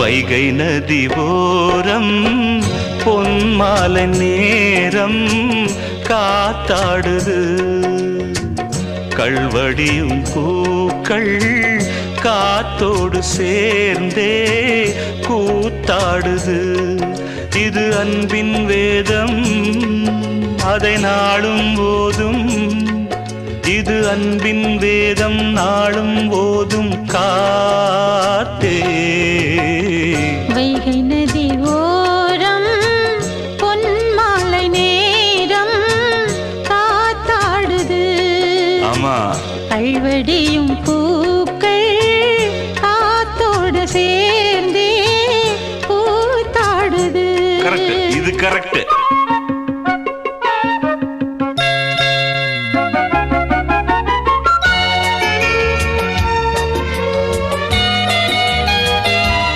வைகை நதி ஓரம் பொன்மாலை நேரம் காத்தாடுது கள்வடியும் பூக்கள் காத்தோடு சேர்ந்தே கூத்தாடுது இது அன்பின் வேதம் அதை நாளும் ஓதும் இது அன்பின் வேதம் நாளும் ஓதும் காத்தே